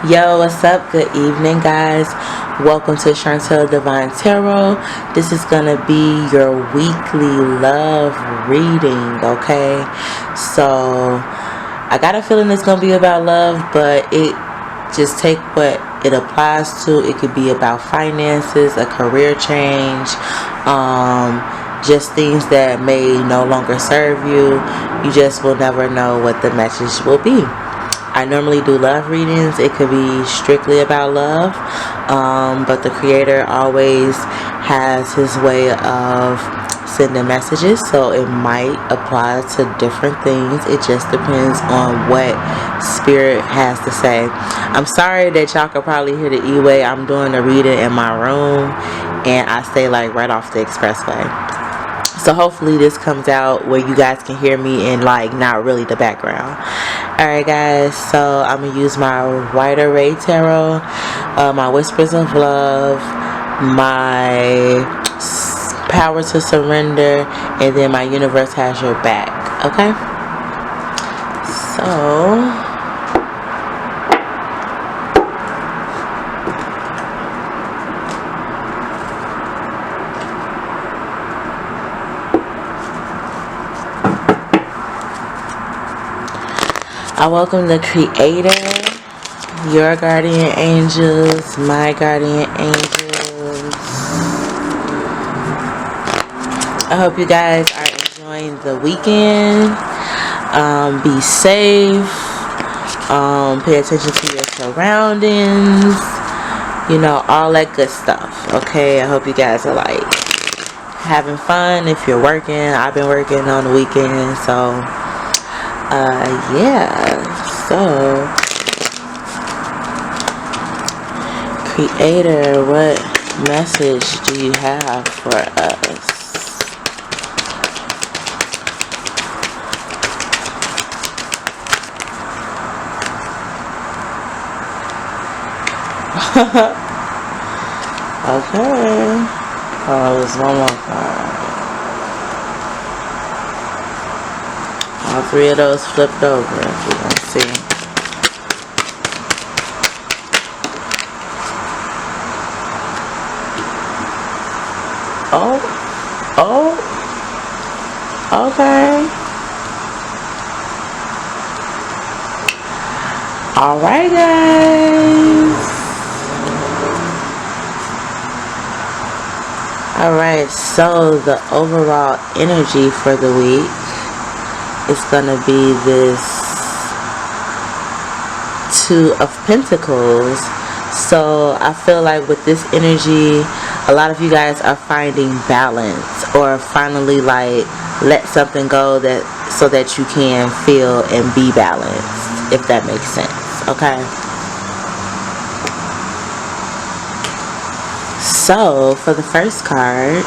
Yo, what's up? Good evening, guys. Welcome to STREGNTH Divine Tarot. This is gonna be your weekly love reading, okay? So, I got a feeling it's gonna be about love, but it just take what it applies to. It could be about finances, a career change, just things that may no longer serve you. You just will never know what the message will be. I normally do love readings. It could be strictly about love, but the creator always has his way of sending messages, so it might apply to different things. It just depends on what spirit has to say. I'm sorry that y'all could probably hear the E-way. I'm doing a reading in my room, and I stay like right off the expressway. So hopefully this comes out where you guys can hear me in like not really the background. Alright guys, so I'm going to use my Rider Ray Tarot, my Whispers of Love, my Power to Surrender, and then my Universe Has Your Back. Okay? So I welcome the creator, your guardian angels, my guardian angels. I hope you guys are enjoying the weekend. Be safe. Pay attention to your surroundings. You know, all that good stuff. Okay, I hope you guys are like having fun. If you're working, I've been working on the weekend, so yeah, so creator, what message do you have for us? Okay, oh, there's one more card. All three of those flipped over, if you can see. Oh, okay. Alright, guys. Alright, so the overall energy for the week, it's gonna be this Two of Pentacles. So I feel like with this energy, a lot of you guys are finding balance, or finally like let something go that so that you can feel and be balanced, if that makes sense. Okay, so for the first card,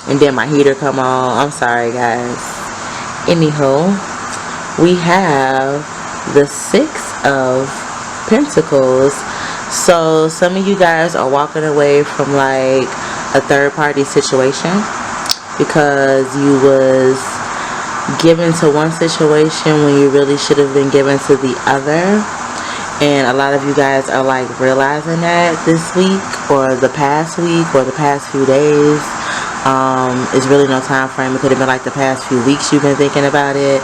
and then my heater come on, I'm sorry guys. Anywho, we have the Six of Pentacles. So some of you guys are walking away from like a third-party situation because you was given to one situation when you really should have been given to the other. And a lot of you guys are like realizing that this week, or the past week, or the past few days. It's really no time frame. It could have been like the past few weeks you've been thinking about it,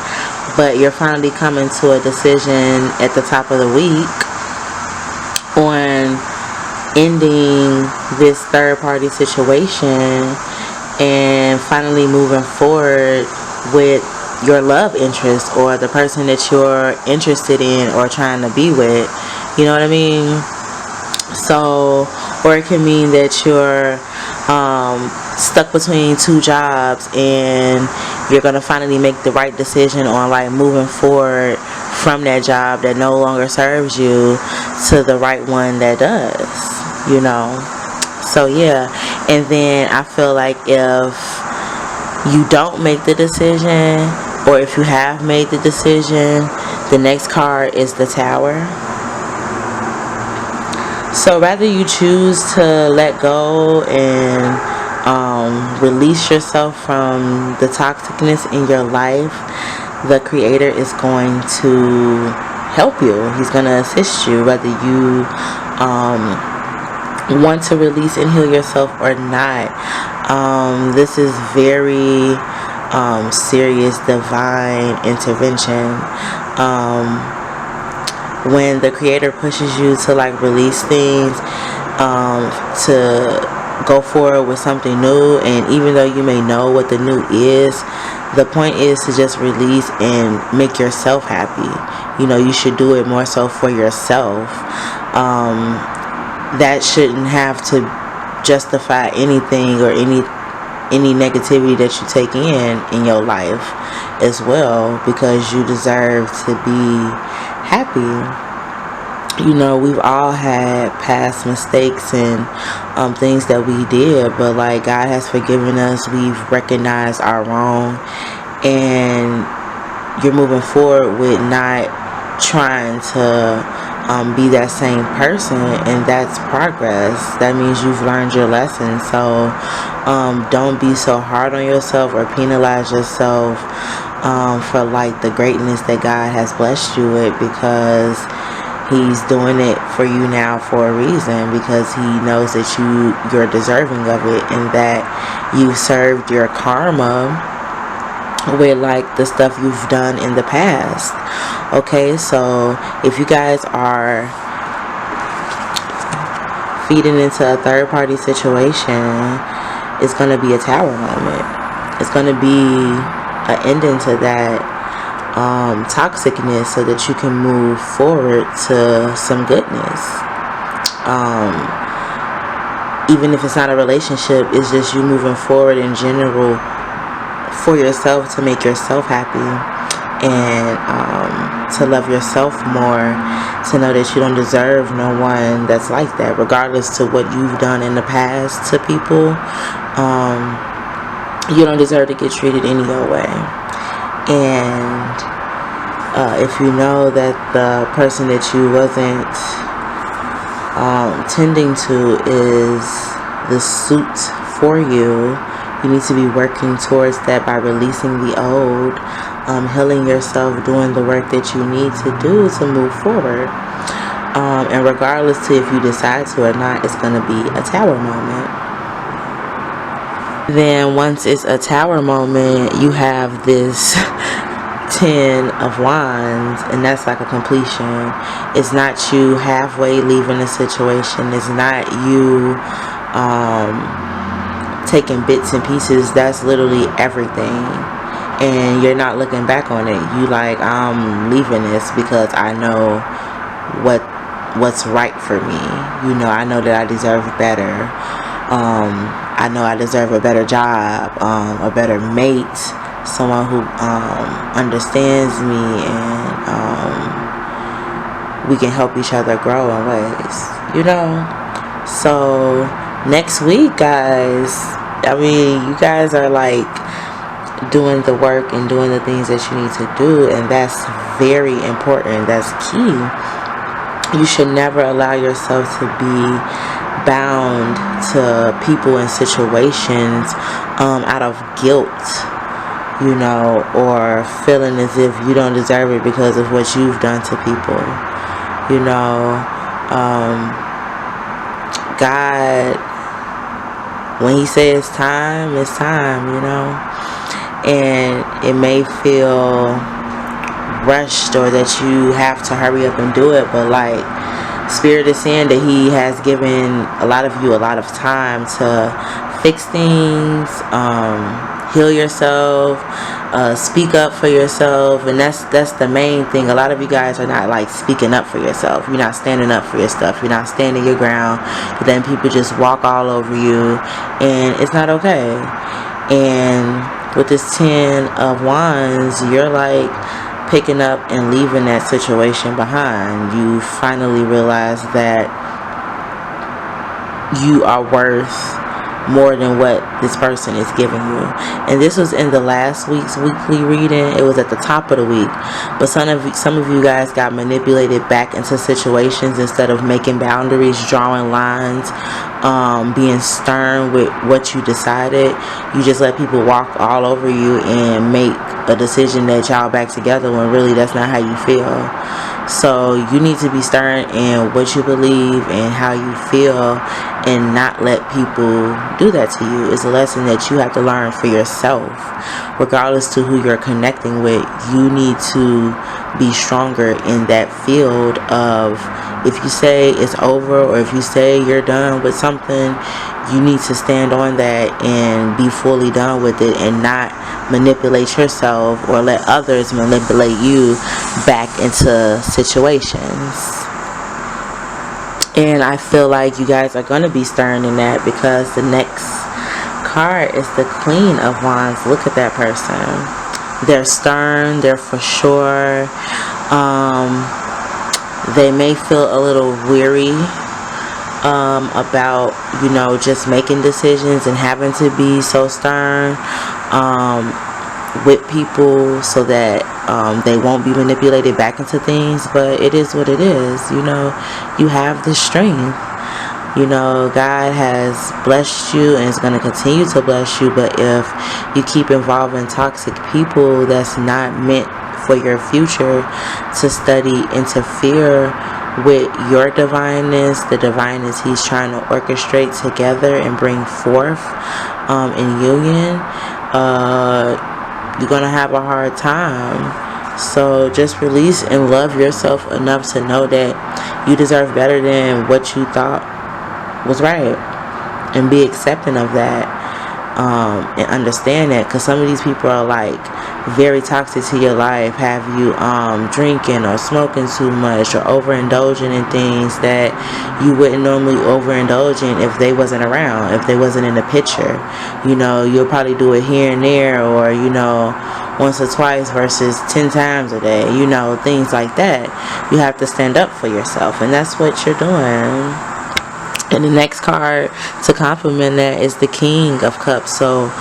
but you're finally coming to a decision at the top of the week on ending this third-party situation and finally moving forward with your love interest, or the person that you're interested in or trying to be with. You know what I mean? So, or it can mean that you're stuck between two jobs and you're gonna finally make the right decision on like moving forward from that job that no longer serves you to the right one that does, you know. So yeah, and then I feel like if you don't make the decision, or if you have made the decision, the next card is the Tower. So rather you choose to let go and release yourself from the toxicness in your life, the creator is going to help you. He's going to assist you, whether you want to release and heal yourself or not. This is very serious divine intervention. When the Creator pushes you to like release things, to go forward with something new, and even though you may know what the new is, the point is to just release and make yourself happy. You know, you should do it more so for yourself. That shouldn't have to justify anything or any negativity that you take in your life as well, because you deserve to be happy. You know, we've all had past mistakes and things that we did, but like God has forgiven us. We've recognized our wrong, and you're moving forward with not trying to be that same person, and that's progress. That means you've learned your lesson. So don't be so hard on yourself or penalize yourself for like the greatness that God has blessed you with, because He's doing it for you now for a reason, because He knows that you're deserving of it, and that you served your karma with like the stuff you've done in the past. Okay, so if you guys are feeding into a third-party situation, it's going to be a tower moment. It's going to be an ending to that toxicness, so that you can move forward to some goodness. Even if it's not a relationship, it's just you moving forward in general for yourself, to make yourself happy, and to love yourself more, to know that you don't deserve no one that's like that, regardless to what you've done in the past to people. You don't deserve to get treated any other way. And if you know that the person that you wasn't tending to is the suit for you, you need to be working towards that by releasing the old, healing yourself, doing the work that you need to do to move forward. And regardless to if you decide to or not, it's going to be a tower moment. Then once it's a tower moment, you have this 10 of Wands, and that's like a completion. It's not you halfway leaving the situation. It's not you taking bits and pieces. That's literally everything, and you're not looking back on it. You like, I'm leaving this because I know what's right for me. You know, I know that I deserve better. I know I deserve a better job, a better mate, someone who understands me, and we can help each other grow in ways, you know. So next week, guys, I mean, you guys are like doing the work and doing the things that you need to do, and that's very important. That's key. You should never allow yourself to be bound to people and situations out of guilt, you know, or feeling as if you don't deserve it because of what you've done to people. You know, God, when He says time, it's time, you know. And it may feel rushed, or that you have to hurry up and do it, but like Spirit is saying that He has given a lot of you a lot of time to fix things, heal yourself, speak up for yourself. And that's the main thing. A lot of you guys are not like speaking up for yourself. You're not standing up for your stuff. You're not standing your ground. But then people just walk all over you, and it's not okay. And with this 10 of Wands, you're like picking up and leaving that situation behind. You finally realize that you are worth more than what this person is giving you. And this was in the last week's weekly reading. It was at the top of the week, but some of you guys got manipulated back into situations. Instead of making boundaries, drawing lines, being stern with what you decided, you just let people walk all over you and make a decision that y'all back together, when really that's not how you feel. So you need to be stern in what you believe and how you feel, and not let people do that to you. It's a lesson that you have to learn for yourself. Regardless to who you're connecting with, you need to be stronger in that field of, if you say it's over, or if you say you're done with something, you need to stand on that and be fully done with it, and not manipulate yourself or let others manipulate you back into situations. And I feel like you guys are going to be stern in that, because the next card is the Queen of Wands. Look at that person. They're stern. They're for sure. They may feel a little weary about, you know, just making decisions and having to be so stern with people, so that they won't be manipulated back into things. But it is what it is. You know, you have the strength. You know, God has blessed you and is going to continue to bless you. But if you keep involving toxic people that's not meant for your future to study, interfere with your divineness, the divineness He's trying to orchestrate together and bring forth in union, you're going to have a hard time. So just release and love yourself enough to know that you deserve better than what you thought was right, and be accepting of that, and understand that, because some of these people are like very toxic to your life, have you drinking or smoking too much, or overindulging in things that you wouldn't normally overindulge in if they wasn't around, if they wasn't in the picture. You know, you'll probably do it here and there, or, you know, once or twice versus 10 times a day, you know, things like that. You have to stand up for yourself, and that's what you're doing. And the next card to complement that is the King of Cups. So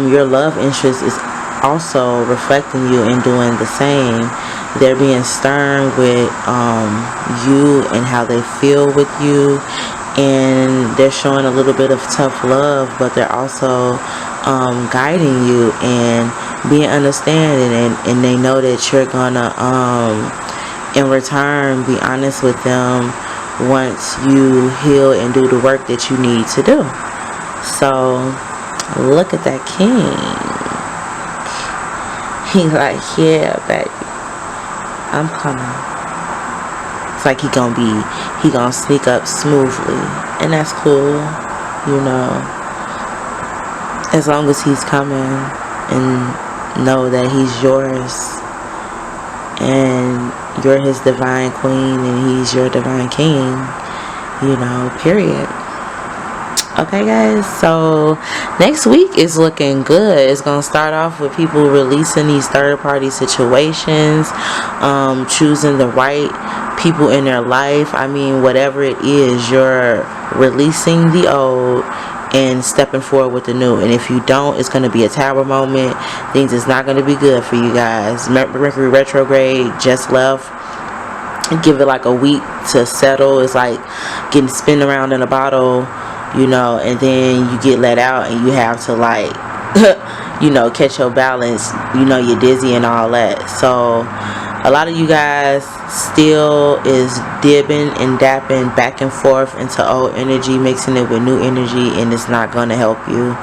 your love interest is also reflecting you and doing the same. They're being stern with you and how they feel with you, and they're showing a little bit of tough love, but they're also guiding you and being understanding, and they know that you're gonna in return be honest with them once you heal and do the work that you need to do. So look at that King. He's like, yeah, baby, I'm coming. It's like he gonna sneak up smoothly, and that's cool, you know, as long as he's coming, and know that he's yours, and you're his divine queen, and he's your divine king, you know, period. Okay, guys, so next week is looking good. It's gonna start off with people releasing these third-party situations, choosing the right people in their life. I mean, whatever it is, you're releasing the old and stepping forward with the new. And if you don't, it's going to be a tower moment. Things is not going to be good for you guys. Mercury retrograde just left. Give it like a week to settle. It's like getting spun around in a bottle, you know, and then you get let out and you have to, like, you know, catch your balance. You know, you're dizzy and all that. So a lot of you guys still is dipping and dapping back and forth into old energy, mixing it with new energy, and it's not going to help you.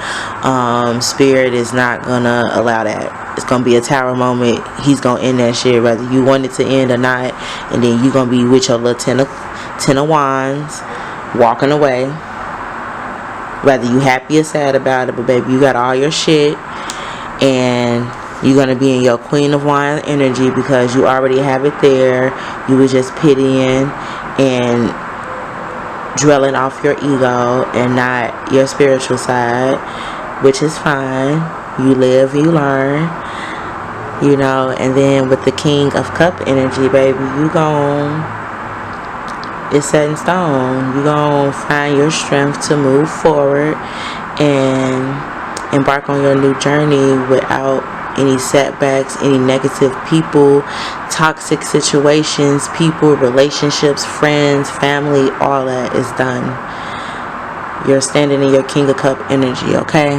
Spirit is not going to allow that. It's going to be a tower moment. He's going to end that shit whether you want it to end or not, and then you're going to be with your little ten of wands walking away, whether you happy or sad about it. But baby, you got all your shit, and you're going to be in your Queen of Wands energy because you already have it there. You were just pitying and dwelling off your ego and not your spiritual side, which is fine. You live, you learn, you know. And then with the King of Cup energy, baby, you gon', it's set in stone. You gon' find your strength to move forward and embark on your new journey without any setbacks, any negative people, toxic situations, people, relationships, friends, family, all that is done. You're standing in your King of Cup energy, okay?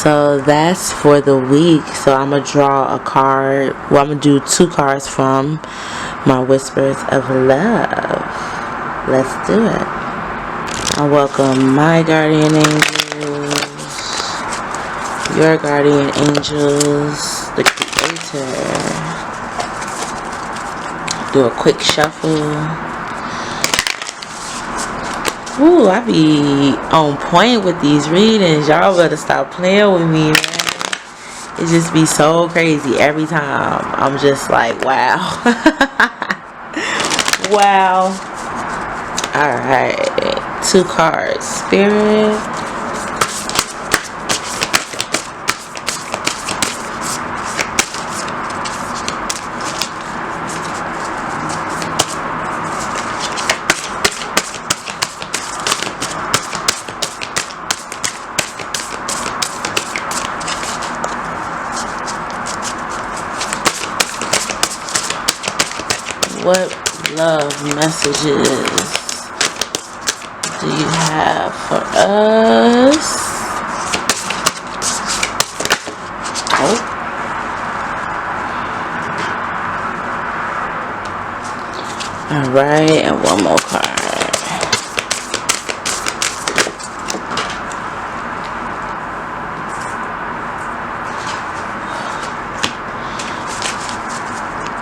So that's for the week. So I'm gonna draw a card. Well, I'm gonna do 2 cards from my Whispers of Love. Let's do it. I welcome my guardian angels, your guardian angels, the creator. Do a quick shuffle. Ooh, I be on point with these readings. Y'all better stop playing with me, man. It just be so crazy every time. I'm just like, wow. Wow. Alright. 2 cards. Spirit. What love messages do you have for us? Oh. Alright, and one more card.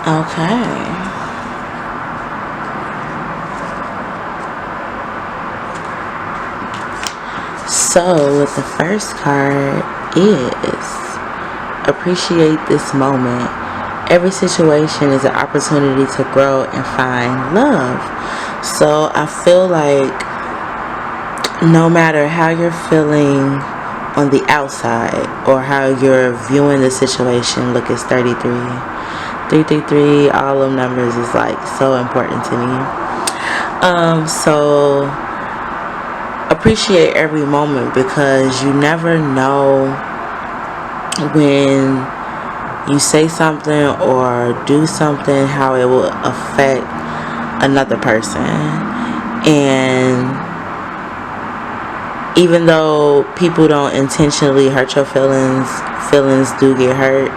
Okay. So, with the first card is appreciate this moment. Every situation is an opportunity to grow and find love. So, I feel like no matter how you're feeling on the outside or how you're viewing the situation, look, it's 33. 333, all them numbers is like so important to me. So appreciate every moment, because you never know when you say something or do something how it will affect another person. And even though people don't intentionally hurt your feelings, feelings do get hurt.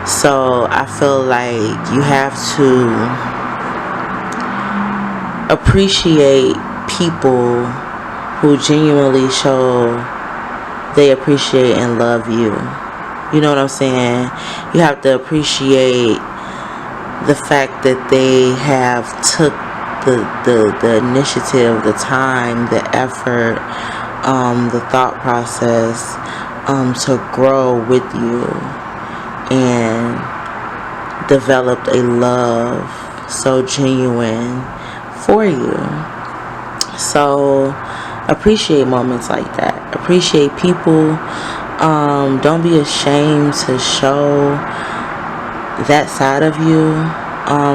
So I feel like you have to appreciate people who genuinely show they appreciate and love you. You know what I'm saying? You have to appreciate the fact that they have took the initiative, the time, the effort, the thought process to grow with you and developed a love so genuine for you. So appreciate moments like that. Appreciate people. Don't be ashamed to show that side of you,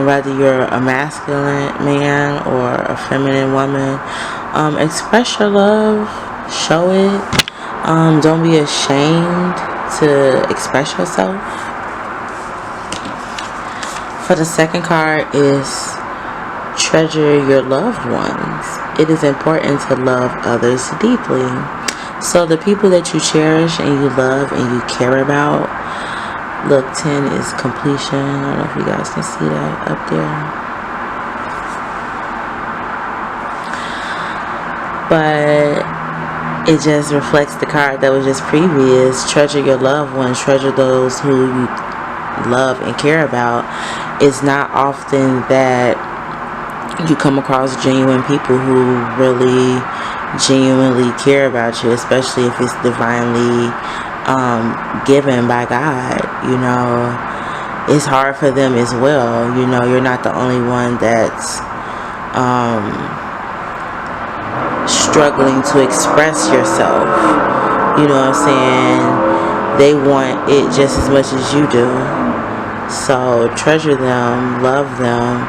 whether you're a masculine man or a feminine woman. Express your love, show it. Don't be ashamed to express yourself. For the second card is treasure your loved ones. It is important to love others deeply. So the people that you cherish and you love and you care about, look, 10 is completion. I don't know if you guys can see that up there. But it just reflects the card that was just previous. Treasure your loved ones. Treasure those who you love and care about. It's not often that you come across genuine people who really genuinely care about you, especially if it's divinely given by God. You know, it's hard for them as well. You know, you're not the only one that's struggling to express yourself. You know what I'm saying? They want it just as much as you do. So treasure them, love them,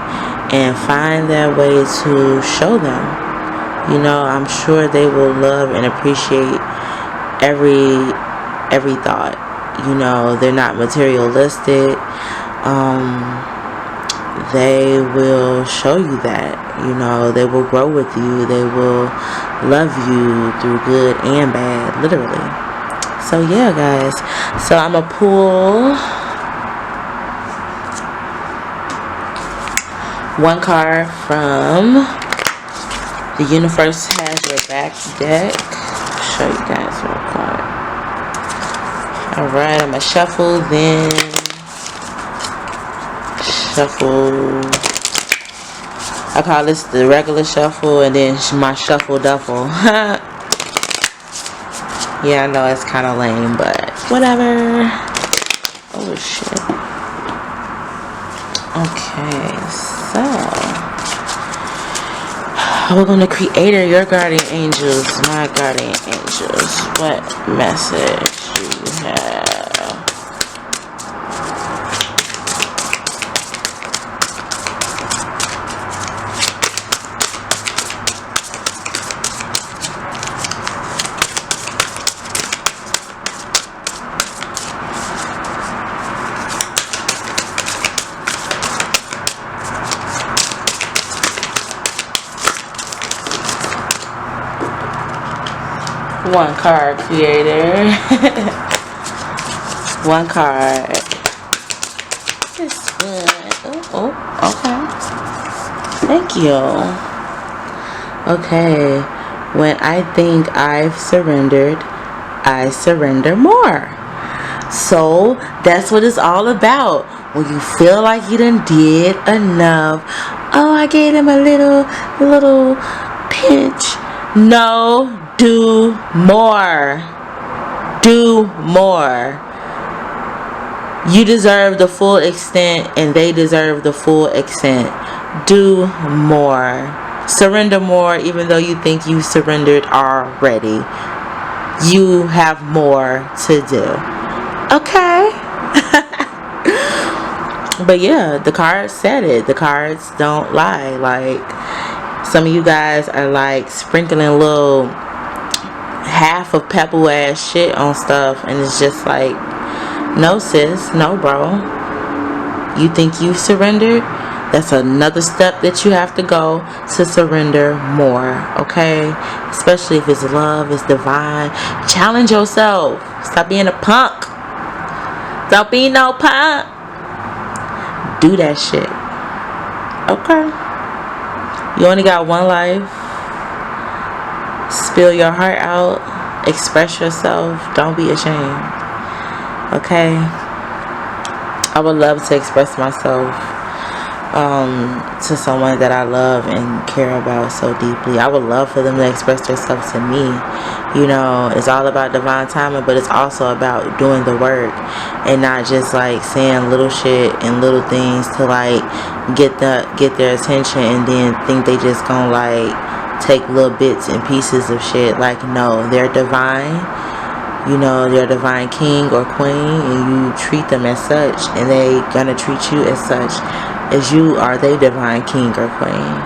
and find that way to show them. You know, I'm sure they will love and appreciate every thought. You know, they're not materialistic. They will show you that. You know, they will grow with you. They will love you through good and bad, literally. So yeah, guys. So I'm gonna pull one card from the Universe Has Your Back deck. I'll show you guys real quick. Alright, I'm gonna shuffle, then shuffle. I call this the regular shuffle, and then my shuffle duffle. Yeah, I know it's kind of lame, but whatever. Oh shit. Okay, so we're gonna Creator, your guardian angels, my guardian angels. What message do you have? One card, Creator. One card. This one. Oh, okay. Thank you. Okay. When I think I've surrendered, I surrender more. So that's what it's all about. When you feel like you done did enough. Oh, I gave him a little pinch. No. Do more. Do more. You deserve the full extent, and they deserve the full extent. Do more. Surrender more, even though you think you surrendered already. You have more to do. Okay? But yeah, the cards said it. The cards don't lie. Like, some of you guys are like sprinkling little half of pepper ass shit on stuff, and it's just like, no sis, no bro. You think you surrendered? That's another step that you have to go to surrender more, okay? Especially if it's love, it's divine. Challenge yourself. Stop being a punk. Don't be no punk. Do that shit. Okay? You only got one life. Spill your heart out. Express yourself. Don't be ashamed. Okay? I would love to express myself to someone that I love and care about so deeply. I would love for them to express themselves to me. You know, it's all about divine timing, but it's also about doing the work and not just like saying little shit and little things to like get their attention, and then think they just gonna like take little bits and pieces of shit. Like, no, they're divine. You know, they're divine king or queen, and you treat them as such, and they gonna treat you as such as you are they divine king or queen.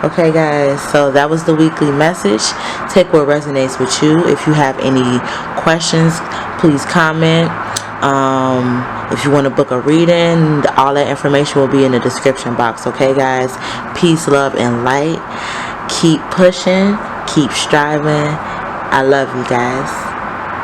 Okay, guys, so that was the weekly message. Take what resonates with you. If you have any questions, please comment. If you want to book a reading, all that information will be in the description box. Okay, guys, peace, love, and light. Keep pushing, keep striving. I love you guys.